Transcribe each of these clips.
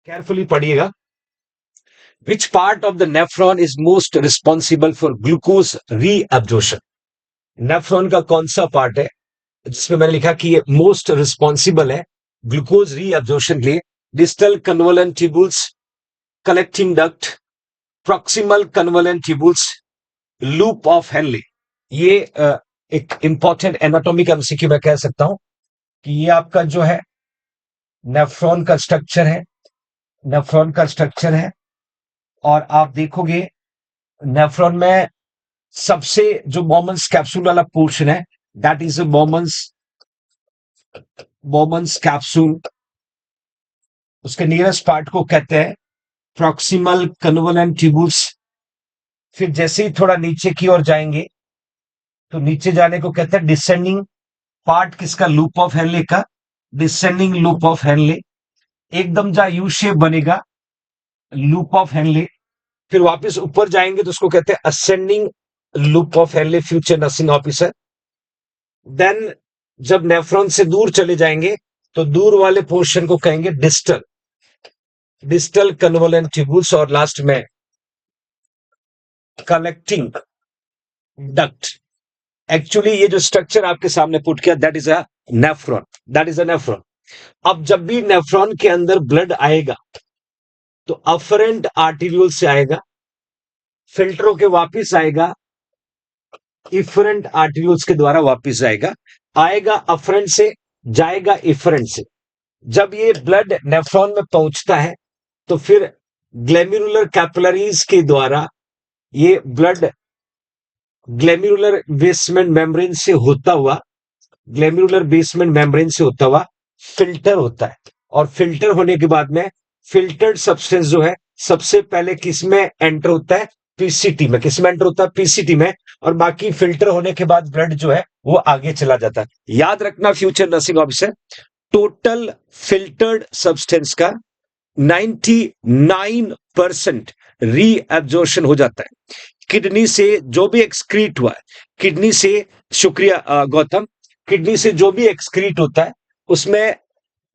Carefully पढ़िएगा। विच part of the nephron is most responsible for glucose reabsorption? Nephron का कौन सा पार्ट है जिसमें मैंने लिखा कि ये मोस्ट रिस्पॉन्सिबल है ग्लूकोज रीअब्जॉर्प्शन के लिए? Distal convoluted tubules, collecting duct, proximal convoluted tubules, loop of Henle. ये एक इंपॉर्टेंट एनाटॉमिक एमसीक्यू मैं कह सकता हूं कि ये आपका जो है नेफ्रॉन का स्ट्रक्चर है, नेफ्रॉन का स्ट्रक्चर है। और आप देखोगे नेफ्रॉन में सबसे जो बॉमन्स कैप्सूल वाला पोर्शन है, दैट इज बॉमन्स कैप्सूल। उसके नियरेस्ट पार्ट को कहते हैं प्रॉक्सिमल कन्वोलेंट ट्यूबुल्स। फिर जैसे ही थोड़ा नीचे की ओर जाएंगे तो नीचे जाने को कहते हैं डिसेंडिंग पार्ट किसका? लूप ऑफ हेनले का, डिसेंडिंग लूप ऑफ हेनले। एकदम जहां यू शेप बनेगा लूप ऑफ हेनले। फिर वापस ऊपर जाएंगे तो उसको कहते हैं ascending loop of Henle, future nursing officer. Then जब नेफ्रॉन से दूर चले जाएंगे तो दूर वाले पोर्शन को कहेंगे डिस्टल, डिस्टल कन्वोलेंट ट्यूबुल्स। और लास्ट में कलेक्टिंग डक्ट। एक्चुअली ये जो स्ट्रक्चर आपके सामने पुट किया, that is a nephron, that is a nephron. अब जब भी नेफ्रॉन के अंदर ब्लड आएगा तो अफरेंट आर्टीरियोल से आएगा, फिल्टर के वापिस आएगा, इफरेंट आर्टीरियोल्स के द्वारा वापिस आएगा अफरेंट से, जाएगा इफरेंट से। जब ये ब्लड नेफ्रॉन में पहुंचता है तो फिर ग्लैम्युलर कैपिलरीज के द्वारा ये ब्लड ग्लैम्युलर बेसमेंट मेम्ब्रेन से होता हुआ, ग्लैम्युलर बेसमेंट मेम्ब्रेन से होता हुआ फिल्टर होता है। और फिल्टर होने के बाद में फिल्टर्ड सब्सटेंस जो है सबसे पहले किसमें एंटर होता है? पीसीटी में। किसमें एंटर होता है? पीसीटी में। और बाकी फिल्टर होने के बाद ब्लड जो है वो आगे चला जाता है। याद रखना future nursing officer, total filtered substance का 99% रीअब्जॉर्प्शन हो जाता है। किडनी से जो भी एक्सक्रीट हुआ है, किडनी से, शुक्रिया गौतम, किडनी से जो भी एक्सक्रीट होता है उसमें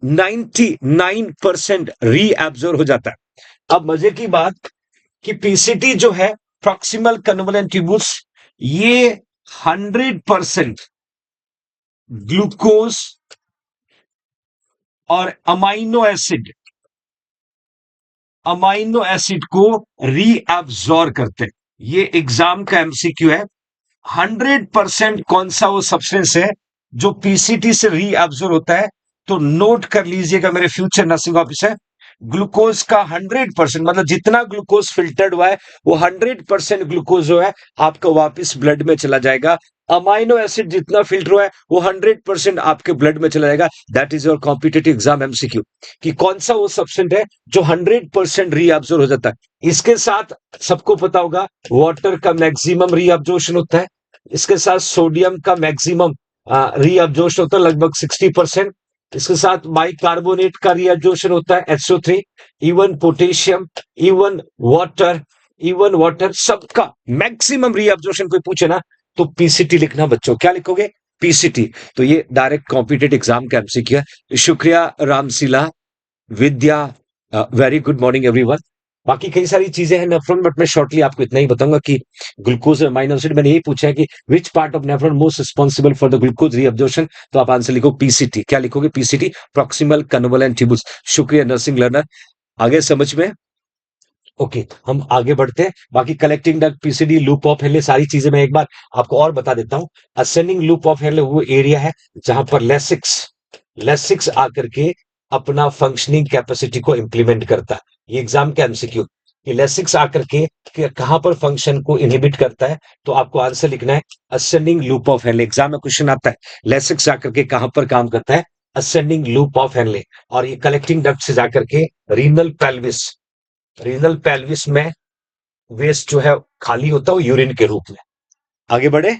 99% रीअब्जॉर्ब हो जाता है। अब मजे की बात कि पीसीटी जो है प्रॉक्सिमल कन्वोलेंट ट्यूबुल्स, ये 100% ग्लूकोज और अमाइनो एसिड को रीअब्जॉर्ब करते हैं। ये एग्जाम का एमसीक्यू है। 100% कौन सा वो सब्सटेंस है जो पीसीटी से रीअब्जॉर्ब होता है? तो नोट कर लीजिएगा मेरे फ्यूचर नर्सिंग ऑफिसर, ग्लूकोज का 100% मतलब जितना ग्लूकोज फिल्टर्ड हुआ है वो 100% ग्लूकोज जो है आपका वापस ब्लड में चला जाएगा। अमाइनो एसिड जितना फिल्टर हुआ है वो 100% आपके ब्लड में चला जाएगा। That is your competitive exam MCQ कि कौन सा वो सब्सटेंस है जो 100% रीअब्जॉर्ब हो जाता है। इसके साथ सबको पता होगा वाटर का मैक्सिमम रीअब्जॉर्प्शन होता है। इसके साथ सोडियम का मैक्सिमम रीअब्जॉर्प्शन होता है लगभग 60%। इसके साथ बाइकार्बोनेट का रीअब्जॉर्प्शन होता है SO3। Even potassium, even water सबका मैक्सिमम रीअब्जॉर्प्शन कोई पूछे ना तो पीसीटी लिखना बच्चों। क्या लिखोगे? पीसीटी। तो ये डायरेक्ट कॉम्पिटेटिव एग्जाम का एमसीक्यू है। शुक्रिया रामशिला, विद्या, वेरी गुड मॉर्निंग एवरीवन। बाकी कई सारी चीजें हैं नेफ्रॉन, बट मैं शॉर्टली आपको इतना ही बताऊंगा कि ग्लूकोज और अमाइनो एसिड। मैंने यही पूछा है कि which part of nephron most responsible for the glucose reabsorption, तो आप आंसर लिखो पीसीटी। क्या लिखोगे? PCT, proximal convoluted tubules. शुक्रिया नर्सिंग लर्नर, आगे समझ में? ओके, हम आगे बढ़ते हैं। बाकी collecting duct, PCD, loop of Henle, सारी चीजें मैं एक बार आपको और बता देता हूं। असेंडिंग लूप ऑफ हेनले वो एरिया है जहां पर लेसिक्स आकर के अपना फंक्शनिंग कैपेसिटी को इंप्लीमेंट करता है। ये एग्जाम का एमसीक्यू कि लेसिक्स आकर के कहां पर फंक्शन को इनहिबिट करता है, तो आपको आंसर लिखना है ascending loop of Henley. Exam में क्वेश्चन आता है लेसिक्स आकर के कहां पर काम करता है? Ascending loop of Henley. और ये कलेक्टिंग डक्ट से जाकर के रीनल पेल्विस में वेस्ट जो है खाली होता है वो यूरिन के रूप में। आगे बढ़े।